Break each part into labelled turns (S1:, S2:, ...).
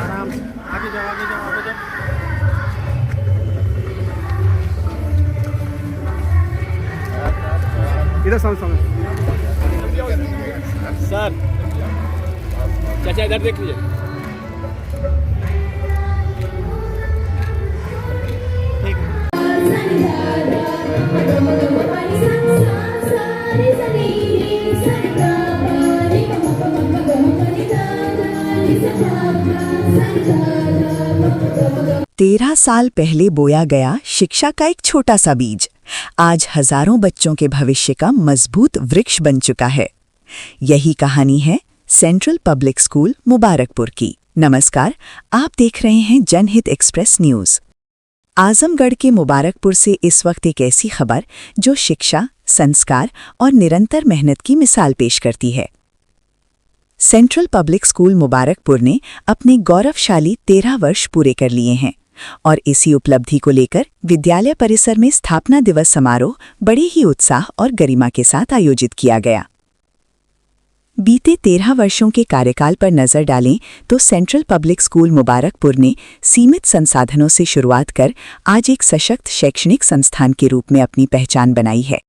S1: आराम से आगे जाओ आगे जाओ आगे जाओ। इधर सामने
S2: सर चाचा इधर देख लीजिए।
S1: ठीक है।
S3: तेरह साल पहले बोया गया शिक्षा का एक छोटा सा बीज आज हजारों बच्चों के भविष्य का मजबूत वृक्ष बन चुका है। यही कहानी है सेंट्रल पब्लिक स्कूल मुबारकपुर की। नमस्कार, आप देख रहे हैं जनहित एक्सप्रेस न्यूज। आजमगढ़ के मुबारकपुर से इस वक्त एक ऐसी खबर जो शिक्षा, संस्कार और निरंतर मेहनत की मिसाल पेश करती है। सेंट्रल पब्लिक स्कूल मुबारकपुर ने अपने गौरवशाली 13 वर्ष पूरे कर लिए हैं और इसी उपलब्धि को लेकर विद्यालय परिसर में स्थापना दिवस समारोह बड़े ही उत्साह और गरिमा के साथ आयोजित किया गया। बीते 13 वर्षों के कार्यकाल पर नजर डालें तो सेंट्रल पब्लिक स्कूल मुबारकपुर ने सीमित संसाधनों से शुरुआत कर आज एक सशक्त शैक्षणिक संस्थान के रूप में अपनी पहचान बनाई है।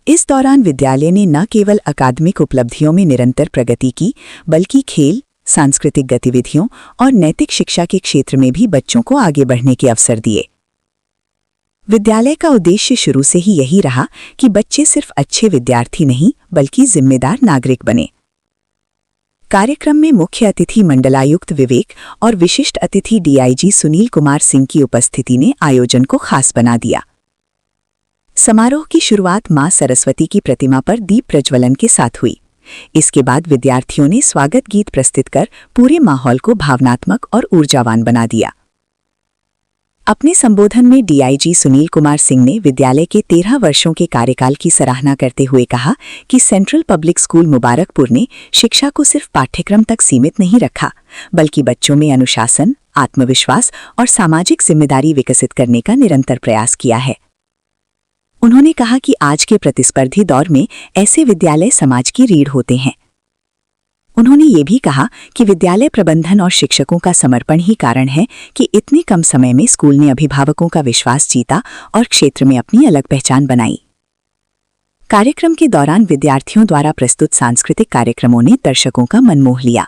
S3: इस दौरान विद्यालय ने न केवल अकादमिक उपलब्धियों में निरंतर प्रगति की, बल्कि खेल, सांस्कृतिक गतिविधियों और नैतिक शिक्षा के क्षेत्र में भी बच्चों को आगे बढ़ने के अवसर दिए। विद्यालय का उद्देश्य शुरू से ही यही रहा कि बच्चे सिर्फ अच्छे विद्यार्थी नहीं, बल्कि जिम्मेदार नागरिक बने। कार्यक्रम में मुख्य अतिथि मंडलायुक्त विवेक और विशिष्ट अतिथि डीआईजी सुनील कुमार सिंह की उपस्थिति ने आयोजन को खास बना दिया। समारोह की शुरुआत मां सरस्वती की प्रतिमा पर दीप प्रज्वलन के साथ हुई। इसके बाद विद्यार्थियों ने स्वागत गीत प्रस्तुत कर पूरे माहौल को भावनात्मक और ऊर्जावान बना दिया। अपने संबोधन में डीआईजी सुनील कुमार सिंह ने विद्यालय के 13 वर्षों के कार्यकाल की सराहना करते हुए कहा कि सेंट्रल पब्लिक स्कूल मुबारकपुर ने शिक्षा को सिर्फ पाठ्यक्रम तक सीमित नहीं रखा, बल्कि बच्चों में अनुशासन, आत्मविश्वास और सामाजिक जिम्मेदारी विकसित करने का निरंतर प्रयास किया है। उन्होंने कहा कि आज के प्रतिस्पर्धी दौर में ऐसे विद्यालय समाज की रीढ़ होते हैं। उन्होंने ये भी कहा कि विद्यालय प्रबंधन और शिक्षकों का समर्पण ही कारण है कि इतने कम समय में स्कूल ने अभिभावकों का विश्वास जीता और क्षेत्र में अपनी अलग पहचान बनाई। कार्यक्रम के दौरान विद्यार्थियों द्वारा प्रस्तुत सांस्कृतिक कार्यक्रमों ने दर्शकों का मन मोह लिया।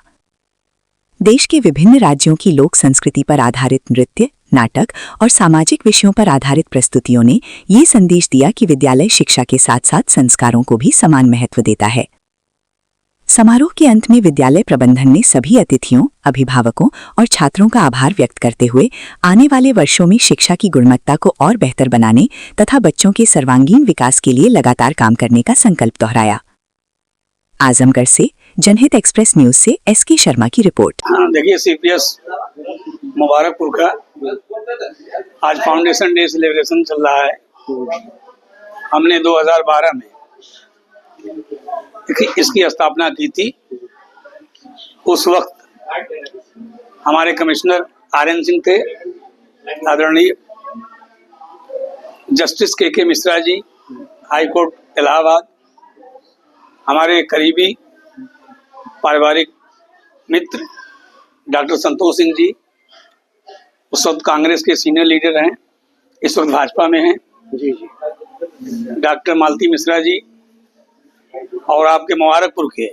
S3: देश के विभिन्न राज्यों की लोक संस्कृति पर आधारित नृत्य, नाटक और सामाजिक विषयों पर आधारित प्रस्तुतियों ने ये संदेश दिया कि विद्यालय शिक्षा के साथ साथ संस्कारों को भी समान महत्व देता है। समारोह के अंत में विद्यालय प्रबंधन ने सभी अतिथियों, अभिभावकों और छात्रों का आभार व्यक्त करते हुए आने वाले वर्षों में शिक्षा की गुणवत्ता को और बेहतर बनाने तथा बच्चों के सर्वांगीण विकास के लिए लगातार काम करने का संकल्प दोहराया। आजमगढ़ से जनहित एक्सप्रेस न्यूज से एसके शर्मा की रिपोर्ट।
S4: देखिए, सीपीएस मुबारकपुर का आज फाउंडेशन डे सेलिब्रेशन चल रहा है। हमने 2012 में इसकी स्थापना की थी। उस वक्त हमारे कमिश्नर आरएन सिंह थे, आदरणीय जस्टिस के मिश्रा जी, हाई कोर्ट इलाहाबाद, हमारे करीबी पारिवारिक मित्र डॉक्टर संतोष सिंह जी, उस वक्त कांग्रेस के सीनियर लीडर हैं, इस वक्त भाजपा में हैं, डॉक्टर मालती मिश्रा जी, और आपके मुबारकपुर के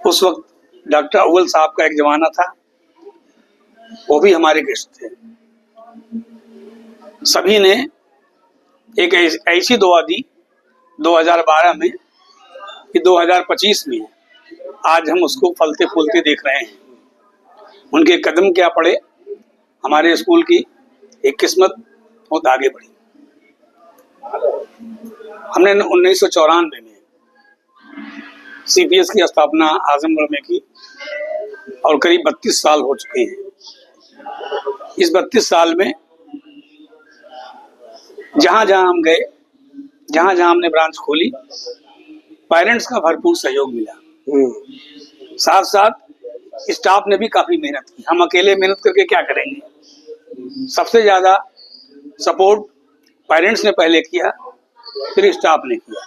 S4: उस वक्त डॉक्टर अव्वल साहब का एक जमाना था, वो भी हमारे गेस्ट थे। सभी ने एक ऐसी दुआ दी 2012 में कि 2025 में आज हम उसको फलते फूलते देख रहे हैं। उनके कदम क्या पड़े, हमारे स्कूल की एक किस्मत बहुत आगे बढ़ी। हमने 1994 में सीपीएस की स्थापना आजमगढ़ में की और करीब 32 साल हो चुके हैं। इस 32 साल में जहां जहां हम गए, जहां जहां हमने ब्रांच खोली, पेरेंट्स का भरपूर सहयोग मिला। साथ साथ स्टाफ ने भी काफी मेहनत की। हम अकेले मेहनत करके क्या करेंगे? सबसे ज्यादा सपोर्ट पेरेंट्स ने पहले किया, फिर स्टाफ ने किया,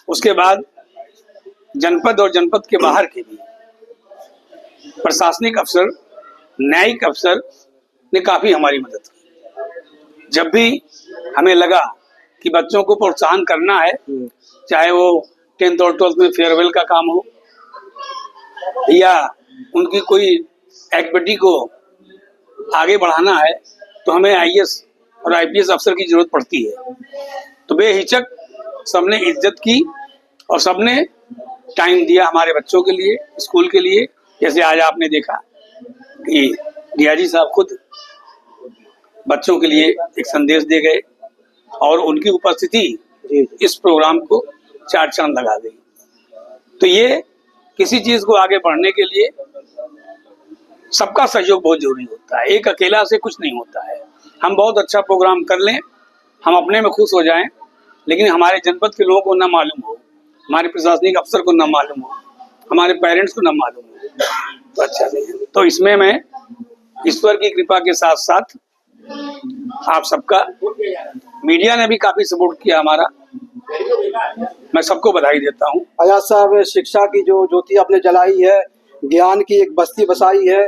S4: उसके बाद जनपद और जनपद के बाहर के भी। प्रशासनिक अफसर, न्यायिक अफसर ने काफ़ी हमारी मदद की। जब भी हमें लगा कि बच्चों को प्रोत्साहन करना है, चाहे वो 10th और 12th में फेयरवेल का काम हो या उनकी कोई एक्टिविटी को आगे बढ़ाना है, तो हमें आईएएस और आईपीएस अफसर की जरूरत पड़ती है। तो बेहिचक सबने इज्जत की और सबने टाइम दिया हमारे बच्चों के लिए, स्कूल के लिए। जैसे आज आपने देखा कि डीआईजी साहब खुद बच्चों के लिए एक संदेश दे गए और उनकी उपस्थिति इस प्रोग्राम को 4 चांद लगा गई। तो ये किसी चीज को आगे बढ़ने के लिए सबका सहयोग बहुत जरूरी होता है, एक अकेला से कुछ नहीं होता है। हम बहुत अच्छा प्रोग्राम कर लें, हम अपने में खुश हो जाएं, लेकिन हमारे जनपद के लोगों को ना मालूम हो, हमारे प्रशासनिक अफसर को ना मालूम हो, हमारे पेरेंट्स को ना मालूम हो, तो अच्छा नहीं है। तो इसमें मैं ईश्वर की कृपा के साथ साथ आप सबका, मीडिया ने भी काफी सपोर्ट किया हमारा, मैं सबको बधाई देता हूँ।
S5: आजाद साहब, शिक्षा की जो ज्योति आपने जलाई है, ज्ञान की एक बस्ती बसाई है,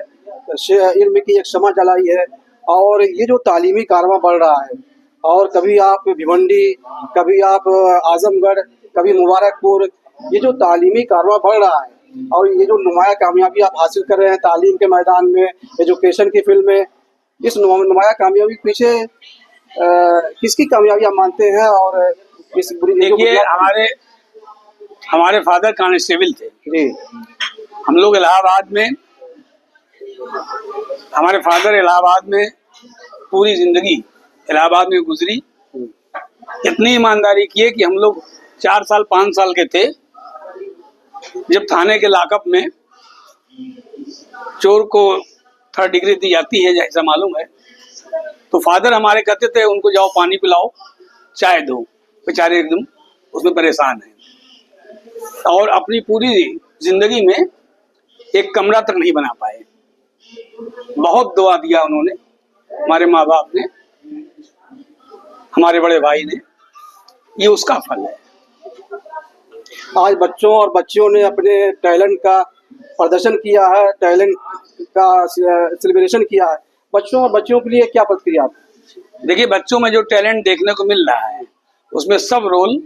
S5: इल्म की एक शमा जलाई है, और ये जो तालीमी कारवां बढ़ रहा है, और कभी आप भिवंडी, कभी आप आजमगढ़, कभी मुबारकपुर, ये जो तालीमी कारवां बढ़ रहा है और ये जो नुमाया कामयाबी आप हासिल कर रहे हैं तालीम के मैदान में, एजुकेशन की फील्ड में, इस नुमाया कामयाबी के पीछे किसकी कामयाबी आप मानते हैं? और इस
S4: देखिए, हमारे फादर कांस्टेबल थे
S5: जी।
S4: हम लोग इलाहाबाद में, हमारे फादर इलाहाबाद में पूरी जिंदगी इलाहाबाद में गुजरी। इतनी ईमानदारी की है कि हम लोग 4 साल 5 साल के थे जब थाने के लॉकअप में चोर को 3rd डिग्री दी जाती है, जैसा मालूम है। तो फादर हमारे कहते थे उनको जाओ पानी पिलाओ, चाय दो, बेचारे एकदम उसमें परेशान हैं और अपनी पूरी जिंदगी में एक कमरा तक नहीं बना पाए। बहुत दुआ दिया उन्होंने, हमारे माँ बाप ने, हमारे बड़े भाई ने, ये उसका फल है।
S5: आज बच्चों और बच्चियों ने अपने टैलेंट का प्रदर्शन किया है, टैलेंट का सेलिब्रेशन किया है। बच्चों और बच्चियों के लिए क्या प्रतिक्रिया आप?
S4: देखिए, बच्चों में जो टैलेंट देखने को मिल रहा है उसमें सब रोल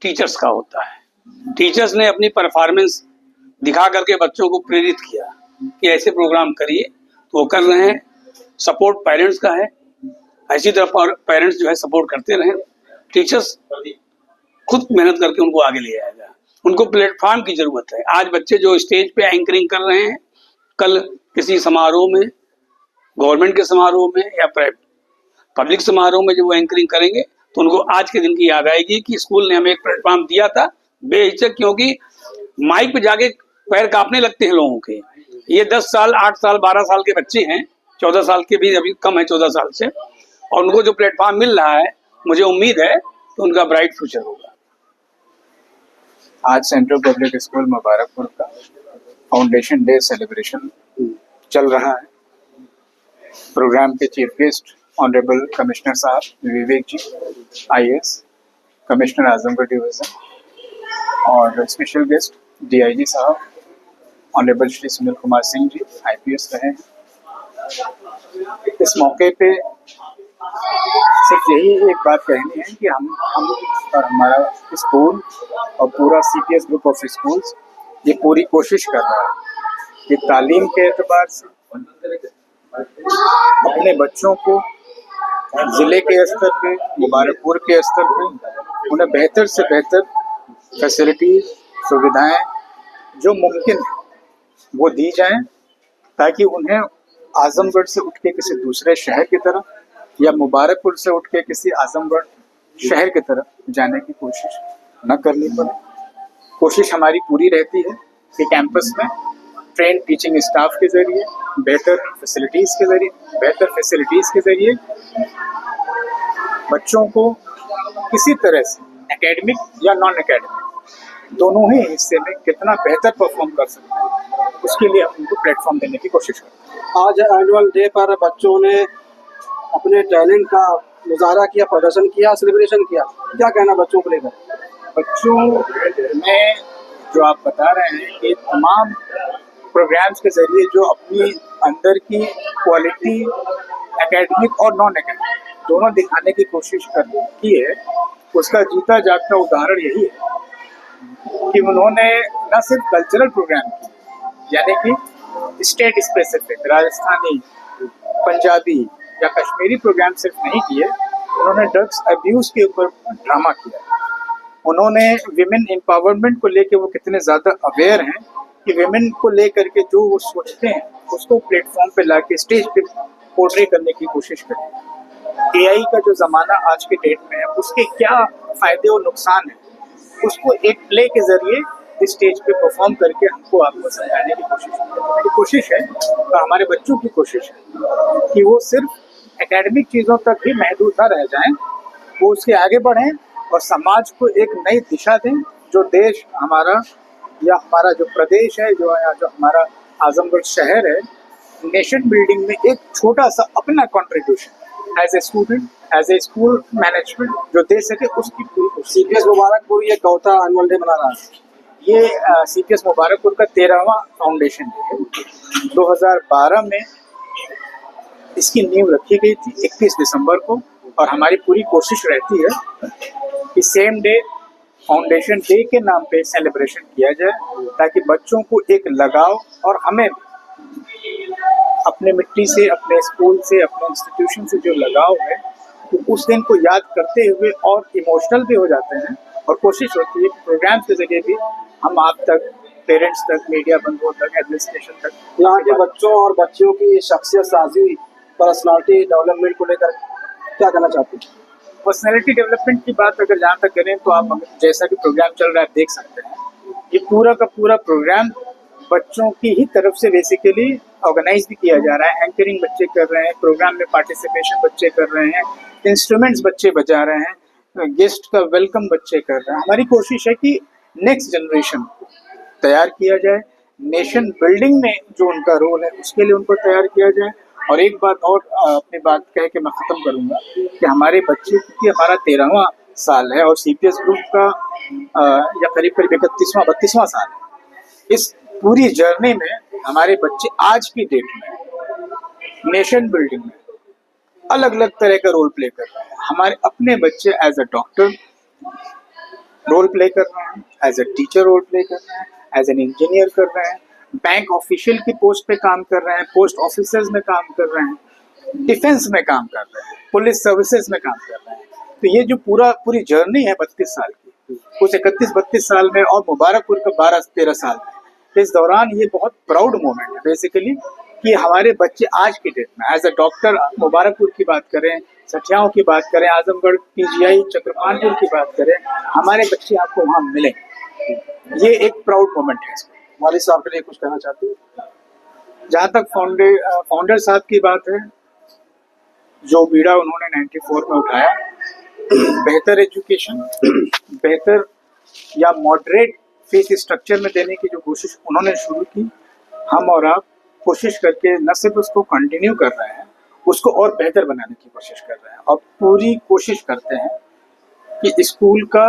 S4: टीचर्स का होता है। टीचर्स ने अपनी परफॉर्मेंस दिखा करके बच्चों को प्रेरित किया कि ऐसे प्रोग्राम करिए, तो वो कर रहे हैं। सपोर्ट पेरेंट्स का है, ऐसी तरह पेरेंट्स जो है सपोर्ट करते रहें। टीचर्स खुद मेहनत करके उनको आगे ले जाएगा। उनको प्लेटफॉर्म की जरूरत है। आज बच्चे जो स्टेज पे एंकरिंग कर रहे हैं, कल किसी समारोह में, गवर्नमेंट के समारोह में या पब्लिक समारोह में जब वो एंकरिंग करेंगे तो उनको आज के दिन की याद आएगी कि स्कूल ने हमें एक प्लेटफॉर्म दिया था बेहिचक। क्योंकि माइक पे जाके पैर कांपने लगते हैं लोगों के। ये 10 साल 8 साल 12 साल के बच्चे हैं, 14 साल के भी अभी कम है 14 साल से, और उनको जो प्लेटफॉर्म मिल रहा है, मुझे उम्मीद है तो उनका ब्राइट फ्यूचर होगा।
S6: आज सेंट्रल पब्लिक स्कूल मुबारकपुर का फाउंडेशन डे सेलिब्रेशन चल रहा है। प्रोग्राम के चीफ गेस्ट ऑनरेबल कमिश्नर साहब विवेक जी, आईएएस कमिश्नर आजमगढ़ डिवीजन, और स्पेशल गेस्ट डीआईजी साहब ऑनरेबल श्री सुनील कुमार सिंह जी, आईपीएस रहे हैं। इस मौके पे सिर्फ यही एक बात कहनी है कि हम और हमारा स्कूल और पूरा सीपीएस ग्रुप ऑफ स्कूल्स ये पूरी कोशिश कर रहा है कि तालीम के एतबार से अपने बच्चों को जिले के स्तर पे, मुबारकपुर के स्तर पे उन्हें बेहतर से बेहतर फैसिलिटीज, सुविधाएं जो मुमकिन है वो दी जाएं, ताकि उन्हें आजमगढ़ से उठ के किसी दूसरे शहर की तरफ या मुबारकपुर से उठ के किसी आजमगढ़ शहर की तरफ जाने की कोशिश न करनी पड़े। कोशिश हमारी पूरी रहती है कि कैंपस में ट्रेन टीचिंग स्टाफ के जरिए, बेहतर फैसिलिटीज के जरिए बच्चों को किसी तरह से एकेडमिक या नॉन एकेडमिक दोनों ही हिस्से में कितना बेहतर परफॉर्म कर सकते हैं, उसके लिए हम उनको प्लेटफॉर्म देने की कोशिश करते हैं।
S5: आज एनुअल डे पर बच्चों ने अपने टैलेंट का मुजाहरा किया, प्रदर्शन किया, सेलिब्रेशन किया, क्या कहना बच्चों को लेकर?
S6: बच्चों में जो आप बता रहे हैं कि तमाम प्रोग्राम्स के जरिए जो अपनी अंदर की क्वालिटी एकेडमिक और नॉन एकेडमिक दोनों दिखाने की कोशिश की है, उसका जीता जागता उदाहरण यही है कि उन्होंने न सिर्फ कल्चरल प्रोग्राम किए, यानी कि स्टेट स्पेसिफिक राजस्थानी, पंजाबी या कश्मीरी प्रोग्राम सिर्फ नहीं किए, उन्होंने ड्रग्स अब्यूज के ऊपर ड्रामा किया। उन्होंने विमेन एम्पावरमेंट को लेकर वो कितने ज़्यादा अवेयर हैं कि विमेन को लेकर के जो वो सोचते हैं उसको प्लेटफॉर्म पे लाके स्टेज पे पोर्ट्रे करने की कोशिश करें। एआई का जो ज़माना आज के डेट में है, उसके क्या फ़ायदे और नुकसान हैं, उसको एक प्ले के ज़रिए इस स्टेज पे परफॉर्म करके हमको आपको समझाने की कोशिश है। और हमारे बच्चों की कोशिश है कि वो सिर्फ एकेडमिक चीज़ों तक ही महदूद न रह जाएं, वो उसके आगे बढ़ें और समाज को एक नई दिशा दें। जो देश हमारा या हमारा जो प्रदेश है, जो हमारा आजमगढ़ शहर है, नेशन बिल्डिंग में एक छोटा सा अपना contribution as a student, as a school management जो दे सके, उसकी पूरी कोशिश।
S5: सीपीएस मुबारकपुर ये चौथा एनुअल डे मना रहा है।
S6: ये सीपीएस मुबारकपुर का 13वां फाउंडेशन डे है। 2012 में इसकी नींव रखी गई थी 21 दिसंबर को, और हमारी पूरी कोशिश रहती है कि सेम डे फाउंडेशन डे के नाम पे सेलिब्रेशन किया जाए, ताकि बच्चों को एक लगाव और हमें अपने मिट्टी से, अपने स्कूल से, अपने इंस्टीट्यूशन से जो लगाव है, तो उस दिन को याद करते हुए और इमोशनल भी हो जाते हैं। और कोशिश होती है कि प्रोग्राम्स के जरिए भी हम आप तक, पेरेंट्स तक, मीडिया बंधुओं तक, एडमिनिस्ट्रेशन तक,
S5: यहाँ के बच्चों और बच्चियों की शख्सियत साजी, पर्सनालिटी डेवलपमेंट को लेकर क्या कहना चाहते हैं?
S6: पर्सनैलिटी डेवलपमेंट की बात अगर जहाँ तक करें तो आप जैसा कि प्रोग्राम चल रहा है आप देख सकते हैं, ये पूरा का पूरा प्रोग्राम बच्चों की ही तरफ से बेसिकली ऑर्गेनाइज भी किया जा रहा है। एंकरिंग बच्चे कर रहे हैं, प्रोग्राम में पार्टिसिपेशन बच्चे कर रहे हैं, इंस्ट्रूमेंट्स बच्चे बजा रहे हैं, गेस्ट का वेलकम बच्चे कर रहे हैं। हमारी कोशिश है कि नेक्स्ट जनरेशन को तैयार किया जाए, नेशन बिल्डिंग में जो उनका रोल है उसके लिए उनको तैयार किया जाए। और एक बात और अपनी बात कह के मैं ख़त्म करूँगा कि हमारे बच्चे, क्योंकि हमारा 13वां साल है और सीपीएस ग्रुप का या करीब करीब 31वां साल है, इस पूरी जर्नी में हमारे बच्चे आज की डेट में नेशन बिल्डिंग में अलग अलग तरह का रोल प्ले कर रहे हैं। हमारे अपने बच्चे as a doctor role play कर रहे हैं, as a teacher role play कर रहे हैं, एज एन इंजीनियर कर रहे हैं, बैंक ऑफिशियल की पोस्ट पे काम कर रहे हैं, पोस्ट ऑफिसर्स में काम कर रहे हैं, डिफेंस में काम कर रहे हैं, पुलिस सर्विसेज में काम कर रहे हैं। तो ये जो पूरी जर्नी है 32 साल की, उस 31-32 साल में और मुबारकपुर का 12-13 साल में, इस दौरान ये बहुत प्राउड मोमेंट है बेसिकली कि हमारे बच्चे आज की डेट में एज अ डॉक्टर मुबारकपुर की बात करें, सठियाओं की बात करें, आजमगढ़ पीजीआई चक्रपानपुर की बात करें, हमारे बच्चे आपको वहाँ मिलें। ये एक प्राउड मोमेंट है।
S5: वालिद साहब के लिए कुछ कहना चाहते हैं?
S6: जहाँ तक फाउंडर साहब की बात है, जो बीड़ा उन्होंने 94 में उठाया, बेहतर एजुकेशन, बेहतर या मॉडरेट फीस स्ट्रक्चर में देने की जो कोशिश उन्होंने शुरू की, हम और आप कोशिश करके न सिर्फ उसको कंटिन्यू कर रहे हैं, उसको और बेहतर बनाने की कोशिश कर रहे हैं। और पूरी कोशिश करते हैं कि स्कूल का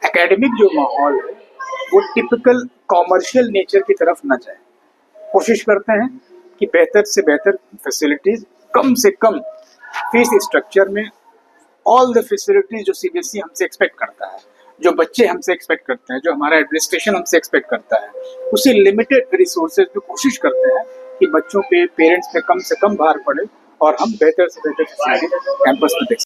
S6: एकेडमिक जो माहौल है वो टिपिकल कॉमर्शियल नेचर की तरफ न जाए। कोशिश करते हैं कि बेहतर से बेहतर फैसिलिटीज, कम से कम फीस स्ट्रक्चर में, ऑल द फैसिलिटीज जो सीबीएसई हमसे एक्सपेक्ट करता है, जो बच्चे हमसे एक्सपेक्ट करते हैं, जो हमारा एडमिनिस्ट्रेशन हमसे एक्सपेक्ट करता है, उसी लिमिटेड रिसोर्सेज पे कोशिश करते हैं कि बच्चों पे, पेरेंट्स पे कम से कम भार पड़े और हम बेहतर से बेहतर फैसिलिटी कैंपस में दें।